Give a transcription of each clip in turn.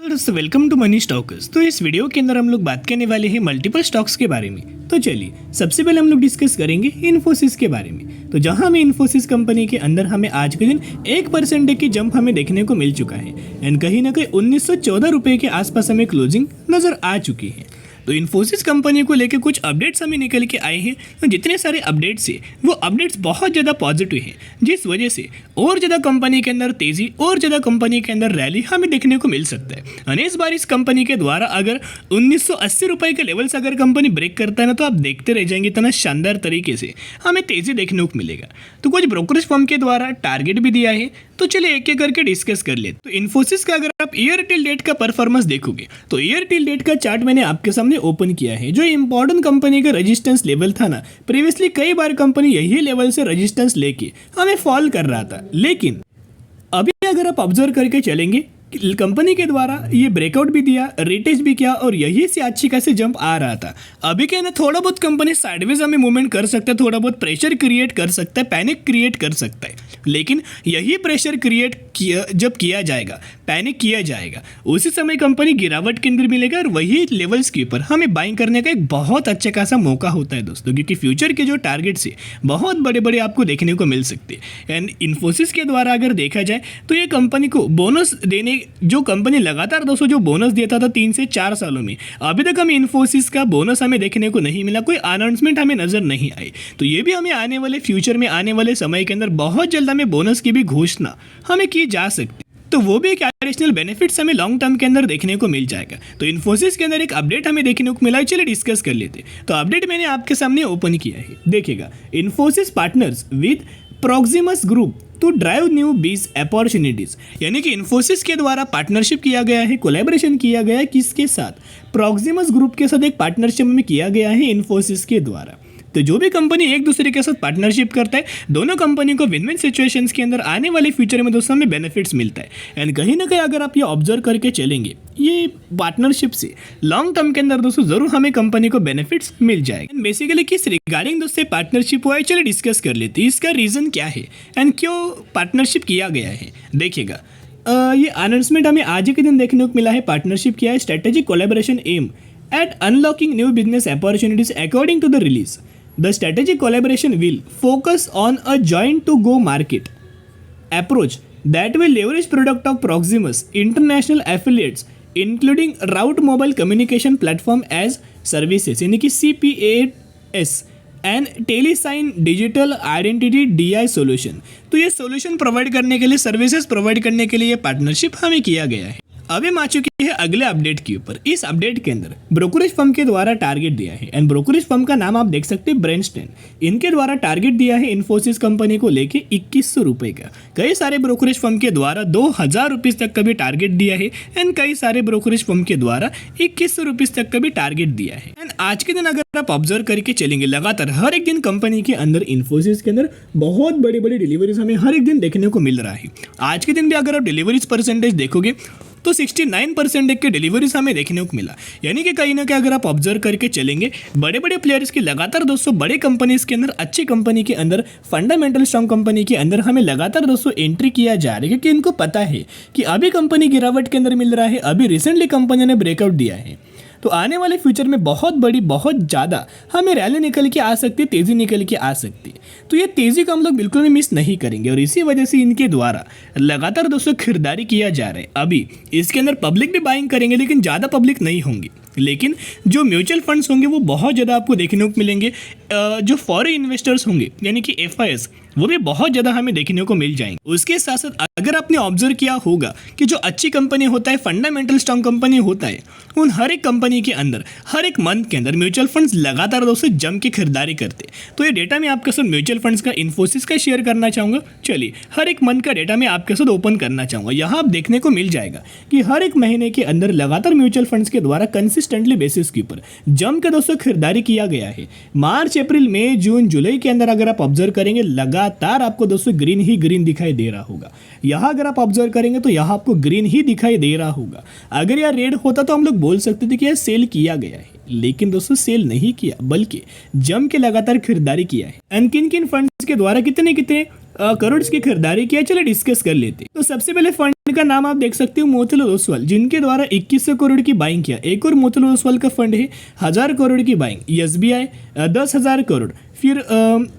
दोस्तों welcome to money stocks. तो इस वीडियो के अंदर हम लोग बात करने वाले हैं मल्टीपल स्टॉक्स के बारे में। तो चलिए सबसे पहले हम लोग डिस्कस करेंगे इन्फोसिस के बारे में। तो जहां हमें इन्फोसिस कंपनी के अंदर हमें आज के दिन 1% की जंप हमें देखने को मिल चुका है एंड कहीं ना कहीं 1914 रुपये के आसपास हमें क्लोजिंग नजर आ चुकी है। तो इन्फोसिस कंपनी को लेकर कुछ अपडेट्स हमें निकल के आए हैं। तो जितने सारे अपडेट्स हैं वो अपडेट्स बहुत ज़्यादा पॉजिटिव हैं, जिस वजह से और ज़्यादा कंपनी के अंदर तेज़ी और ज़्यादा कंपनी के अंदर रैली हमें देखने को मिल सकता है। और इस बार इस कंपनी के द्वारा अगर 1980 रुपये के लेवल्स अगर कंपनी ब्रेक करता है ना, तो आप देखते रह जाएंगे इतना शानदार तरीके से हमें तेज़ी देखने को मिलेगा। तो कुछ ब्रोकरेज फर्म के द्वारा टारगेट भी दिया है, तो चलिए एक एक करके डिस्कस कर लेते। तो इन्फोसिस का अगर आप ईयर टिल डेट का परफॉर्मेंस देखोगे तो ईयर टिल डेट का चार्ट मैंने आपके सामने ओपन किया है। जो इंपॉर्टेंट कंपनी का रेजिस्टेंस लेवल था ना, प्रीवियसली कई बार कंपनी यही लेवल से रेजिस्टेंस लेके हमें फॉल कर रहा था, लेकिन अभी अगर आप ऑब्जर्व करके चलेंगे कंपनी के द्वारा ये ब्रेकआउट भी दिया, रिटेस्ट भी किया और यही से अच्छी खासी जंप आ रहा था। अभी क्या ना, थोड़ा बहुत कंपनी साइडवेज हमें मूवमेंट कर सकता है, थोड़ा बहुत प्रेशर क्रिएट कर सकता है, पैनिक क्रिएट कर सकता है, लेकिन यही प्रेशर क्रिएट किया जब किया जाएगा, पैनिक किया जाएगा, उसी समय कंपनी गिरावट के अंदर मिलेगा और वही लेवल्स के ऊपर हमें बाइंग करने का एक बहुत अच्छा खासा मौका होता है दोस्तों, क्योंकि फ्यूचर के जो टारगेट्स है बहुत बड़े बड़े आपको देखने को मिल सकते हैं। एंड इन्फोसिस के द्वारा अगर देखा जाए तो ये कंपनी को बोनस देने, जो कंपनी लगातार दोस्तों जो बोनस देता था 3 से 4 सालों में, अभी तक हमें इन्फोसिस का बोनस हमें देखने को नहीं मिला, कोई अनाउंसमेंट हमें नजर नहीं आई। तो ये भी हमें आने वाले फ्यूचर में, आने वाले समय के अंदर बहुत जल्द हमें बोनस की भी घोषणा हमें की जा सकती, तो वो भी एक एडिशनल बेनिफिट्स हमें लॉन्ग टर्म के अंदर देखने को मिल जाएगा। तो इन्फोसिस के अंदर एक अपडेट हमें देखने को मिला, चलिए डिस्कस कर लेते। तो अपडेट मैंने आपके सामने ओपन किया है, देखिएगा। Infosys partners with Proximus group to drive new biz opportunities, यानी कि इन्फोसिस के द्वारा पार्टनरशिप किया गया है, कोलैबोरेशन किया गया है, किसके साथ? प्रोक्सिमस ग्रुप के साथ एक पार्टनरशिप में किया गया है इन्फोसिस के द्वारा। तो जो भी कंपनी एक दूसरे के साथ पार्टनरशिप करता है, दोनों कंपनी को विन विन सिचुएशंस के अंदर आने वाले फ्यूचर में दोस्तों हमें बेनिफिट्स मिलता है। एंड कहीं ना कहीं अगर आप ये ऑब्जर्व करके चलेंगे, ये पार्टनरशिप से लॉन्ग टर्म के अंदर दोस्तों जरूर हमें कंपनी को बेनिफिट्स मिल जाएगा। बेसिकली किस रिगार्डिंग दोस्तों पार्टनरशिप हुआ है, चलिए डिस्कस कर लेते हैं। इसका रीज़न क्या है एंड क्यों पार्टनरशिप किया गया है। देखिएगा, ये अनाउंसमेंट हमें आज के दिन देखने को मिला है। पार्टनरशिप किया है strategic collaboration aim at unlocking new business opportunities according to the release. The strategic collaboration will focus on a joint-to-go-market approach that will leverage product of Proximus international affiliates, including Route Mobile Communication Platform as Services, यानी कि CPaaS and Telesign Digital Identity DI Solution। तो ये solution provide करने के लिए, services provide करने के लिए ये पार्टनरशिप हमें किया गया है। अब हम आ चुके हैं अगले अपडेट के ऊपर। इस अपडेट के अंदर ब्रोकरेज फर्म के द्वारा टारगेट दिया है एंड ब्रोकरेज फर्म का नाम आप देख सकते हैं ब्रेनस्टेन। इनके द्वारा टारगेट दिया है इन्फोसिस कंपनी को लेके 2100 रुपये का। कई सारे ब्रोकरेज फर्म के द्वारा 2000 रुपीज़ तक का भी टारगेट दिया है एंड कई सारे ब्रोकरेज फर्म के द्वारा 2100 रुपीज़ तक का भी टारगेट दिया है। एंड आज के दिन अगर आप ऑब्जर्व करके चलेंगे, लगातार हर एक दिन कंपनी के अंदर, इन्फोसिस के अंदर बहुत बड़ी बड़ी डिलीवरीज हमें हर एक दिन देखने को मिल रहा है। आज के दिन भी अगर आप डिलीवरीज परसेंटेज देखोगे तो 69% के डिलीवरीज हमें देखने को मिला, यानी कि कहीं ना कहीं अगर आप ऑब्जर्व करके चलेंगे, बड़े बड़े प्लेयर्स की लगातार दोस्तों, बड़े कंपनीज के अंदर, अच्छी कंपनी के अंदर, फंडामेंटल स्ट्रॉन्ग कंपनी के अंदर हमें लगातार दोस्तों एंट्री किया जा रहा है, क्योंकि इनको पता है कि अभी कंपनी गिरावट के अंदर मिल रहा है, अभी रिसेंटली कंपनी ने ब्रेकआउट दिया है, तो आने वाले फ्यूचर में बहुत बड़ी, बहुत ज़्यादा हमें रैली निकल के आ सकती है, तेज़ी निकल के आ सकती है। तो ये तेज़ी को हम लोग बिल्कुल भी मिस नहीं करेंगे और इसी वजह से इनके द्वारा लगातार दोस्तों खरीदारी किया जा रहा है। अभी इसके अंदर पब्लिक भी बाइंग करेंगे, लेकिन ज़्यादा पब्लिक नहीं होंगी, लेकिन जो म्यूचुअल फंड्स होंगे वो बहुत ज़्यादा आपको देखने को मिलेंगे। जो फॉरेन इन्वेस्टर्स होंगे यानी कि FIS, वो भी बहुत ज़्यादा हमें देखने को मिल जाएंगे। उसके साथ साथ अगर आपने ऑब्जर्व किया होगा कि जो अच्छी कंपनी होता है, फंडामेंटल स्ट्रॉन्ग कंपनी होता है, उन हर एक कंपनी के अंदर हर एक मंथ के अंदर म्यूचुअल फंड्स लगातार दोस्तों जम के खरीदारी करते हैं। तो ये डेटा मैं आपके साथ म्यूचुअल फंड्स का, इन्फोसिस का शेयर करना चाहूँगा। चलिए, हर एक मंथ का डेटा मैं आपके साथ ओपन करना चाहूँगा। यहाँ आप देखने को मिल जाएगा कि हर एक महीने के अंदर लगातार म्यूचुअल फंड्स के द्वारा कंसिस्टेंटली बेसिस के ऊपर जम के दोस्तों खरीदारी किया गया है। मार्च, अप्रैल, मई, जून, जुलाई के अंदर अगर आप ऑब्जर्व करेंगे, लगातार आपको दोस्तों ग्रीन ही ग्रीन दिखाई दे रहा होगा। यहाँ अगर आप ऑब्जर्व करेंगे तो यहाँ आपको ग्रीन ही दिखाई दे रहा होगा। अगर यह रेड होता तो हम लोग बोल सकते थे कि यह सेल किया गया है, लेकिन दोस्तों सेल नहीं किया, बल्कि जम के लगातार खरीदारी किया है। एंड किन किन फंड्स के द्वारा कितने कितने करोड़ की खरीदारी किया। चलिए डिस्कस कर लेते हैं। तो सबसे पहले फंड का नाम आप देख सकते हो मोतीलाल ओसवाल, जिनके द्वारा 2100 करोड़ की बाइंग किया। एक और मोतीलाल ओसवाल का फंड है 1000 करोड़ की बाइंग। SBI 10,000 करोड़। फिर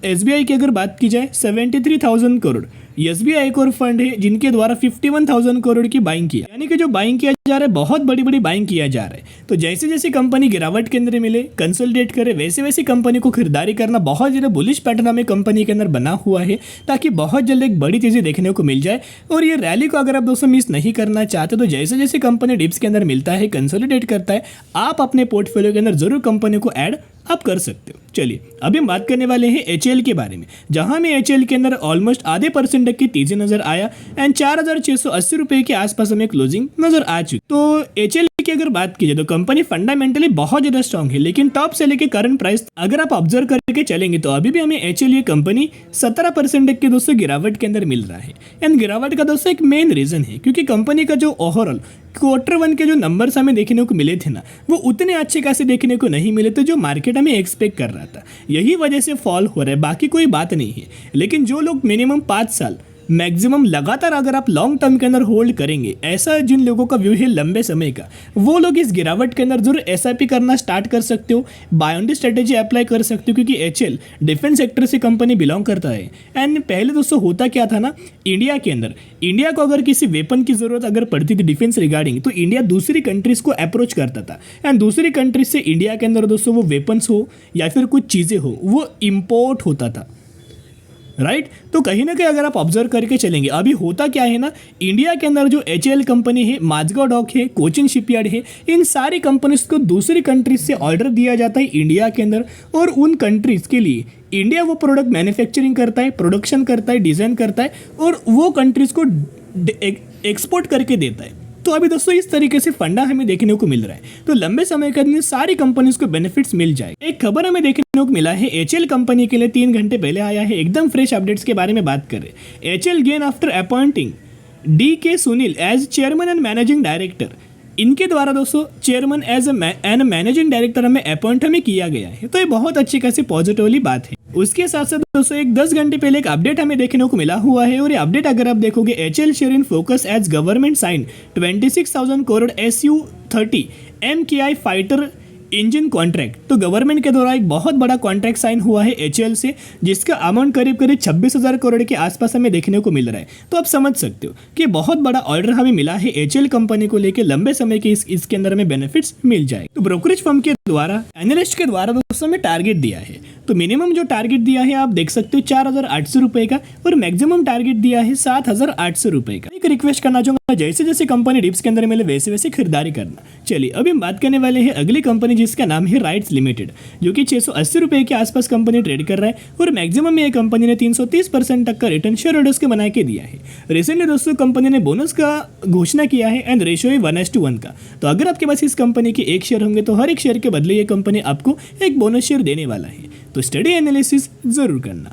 SBI की अगर बात की जाए 73,000 करोड़। SBI एक और फंड है जिनके द्वारा 51,000 करोड़ की बाइंग किया। यानी कि जो बाइंग किया जा रहा है बहुत बड़ी बड़ी बाइंग किया जा रहा है। तो जैसे जैसे कंपनी गिरावट के अंदर मिले, कंसोलिडेट करे, वैसे वैसे कंपनी को खरीदारी करना बहुत ज़्यादा बुलिश पैटर्न हमें कंपनी के अंदर बना हुआ है, ताकि बहुत जल्द एक बड़ी चीज़ें देखने को मिल जाए। और ये रैली को अगर आप दोस्तों मिस नहीं करना चाहते तो जैसे जैसे कंपनी डिप्स के अंदर मिलता है, कंसोलिडेट करता है, आप अपने पोर्टफोलियो के अंदर जरूर कंपनी को ऐड आप कर सकते हो। चलिए अभी हम बात करने वाले हैं HL के बारे में, जहां में HL के अंदर ऑलमोस्ट आधे % की तेजी नजर आया एंड 4,680 रुपए के आसपास हमें क्लोजिंग नजर आ चुकी। तो HL की अगर बात की जाए तो कंपनी फंडामेंटली बहुत ज्यादा स्ट्रॉन्ग है, लेकिन टॉप से लेके करंट प्राइस अगर आप ऑब्जर्व करके चलेंगे तो अभी भी हमें HL ये कंपनी 17% के दोस्तों गिरावट के अंदर मिल रहा है। एंड गिरावट का दोस्तों एक मेन रीजन है क्योंकि कंपनी का जो ओवरऑल Q1 के जो नंबर्स हमें देखने को मिले थे ना, वो उतने अच्छे खासे देखने को नहीं मिले थे जो मार्केट हमें एक्सपेक्ट कर रहा था। यही वजह से फॉल हो रहा है, बाकी कोई बात नहीं है। लेकिन जो लोग मिनिमम 5 साल मैक्सिमम लगातार अगर आप लॉन्ग टर्म के अंदर होल्ड करेंगे, ऐसा जिन लोगों का व्यू है लंबे समय का, वो लोग इस गिरावट के अंदर जरूर SIP करना स्टार्ट कर सकते हो, buy on the strategy apply कर सकते हो, क्योंकि HL डिफेंस सेक्टर से कंपनी बिलोंग करता है। एंड पहले दोस्तों होता क्या था ना, इंडिया के अंदर इंडिया को अगर किसी वेपन की जरूरत अगर पड़ती थी डिफेंस रिगार्डिंग, तो इंडिया दूसरी कंट्रीज को अप्रोच करता था एंड दूसरी कंट्रीज से इंडिया के अंदर दोस्तों वो वेपन्स हो या फिर कुछ चीज़ें हो वो इम्पोर्ट होता था, राइट। तो कहीं ना कहीं अगर आप ऑब्जर्व करके चलेंगे, अभी होता क्या है ना, इंडिया के अंदर जो HL कंपनी है, माझगांव डॉक है, कोचिन शिपयार्ड है, इन सारी कंपनीज को दूसरी कंट्रीज से ऑर्डर दिया जाता है इंडिया के अंदर, और उन कंट्रीज के लिए इंडिया वो प्रोडक्ट मैन्युफैक्चरिंग करता है, प्रोडक्शन करता है, डिज़ाइन करता है और वो कंट्रीज को एक्सपोर्ट करके देता है। तो अभी दोस्तों इस तरीके से फंडा हमें देखने को मिल रहा है। तो लंबे समय के अंदर सारी कंपनीज को बेनिफिट्स मिल जाए। एक खबर हमें देखने को मिला है HL कंपनी के लिए 3 घंटे पहले आया है, एकदम फ्रेश अपडेट्स के बारे में बात करें। HL gain after appointing DK Sunil as chairman and managing director. इनके द्वारा दोस्तों chairman as an managing director हमें अपॉइंट हमें किया गया है। तो ये बहुत अच्छी खासी पॉजिटिव वाली बात है। उसके साथ साथ दोस्तों एक 10 घंटे पहले एक अपडेट हमें देखने को मिला हुआ है, और ये अपडेट अगर आप देखोगे, HL share in focus as government sign 26,000 crore SU-30 MKI fighter engine contract. तो गवर्नमेंट के द्वारा एक बहुत बड़ा कॉन्ट्रैक्ट साइन हुआ है HL से, जिसका अमाउंट करीब करीब 26,000 करोड़ के आसपास हमें देखने को मिल रहा है। तो आप समझ सकते हो कि बहुत बड़ा ऑर्डर हमें मिला है HL कंपनी को लेकर, लंबे समय के इसके अंदर हमें बेनिफिट्स मिल जाए। तो ब्रोकरेज फर्म के द्वारा, एनालिस्ट के द्वारा दोस्तों हमें टारगेट दिया है। तो मिनिमम जो टारगेट दिया है आप देख सकते हो 4,800 रुपए का, और मैक्सिमम टारगेट दिया है 7,800 रुपए का। एक रिक्वेस्ट करना चाहूंगा, जैसे जैसे कंपनी डिप्स के अंदर मिले वैसे वैसे खरीदारी करना। चलिए अभी हम बात करने वाले हैं अगली कंपनी, जिसका नाम है राइट्स लिमिटेड, जो कि 680 रुपए के आसपास कंपनी ट्रेड कर रहा है, और मैक्सिमम में कंपनी ने 330% तक का रिटर्न शेयर होल्डर्स के बना के दिया है। रिसेंटली दोस्तों कंपनी ने बोनस का घोषणा किया है एंड रेशियो है 1:1 का। तो अगर आपके पास इस कंपनी के 1 शेयर होंगे तो हर एक शेयर के बदले ये कंपनी आपको एक बोनस शेयर देने वाला है। तो स्टडी एनालिसिस जरूर करना।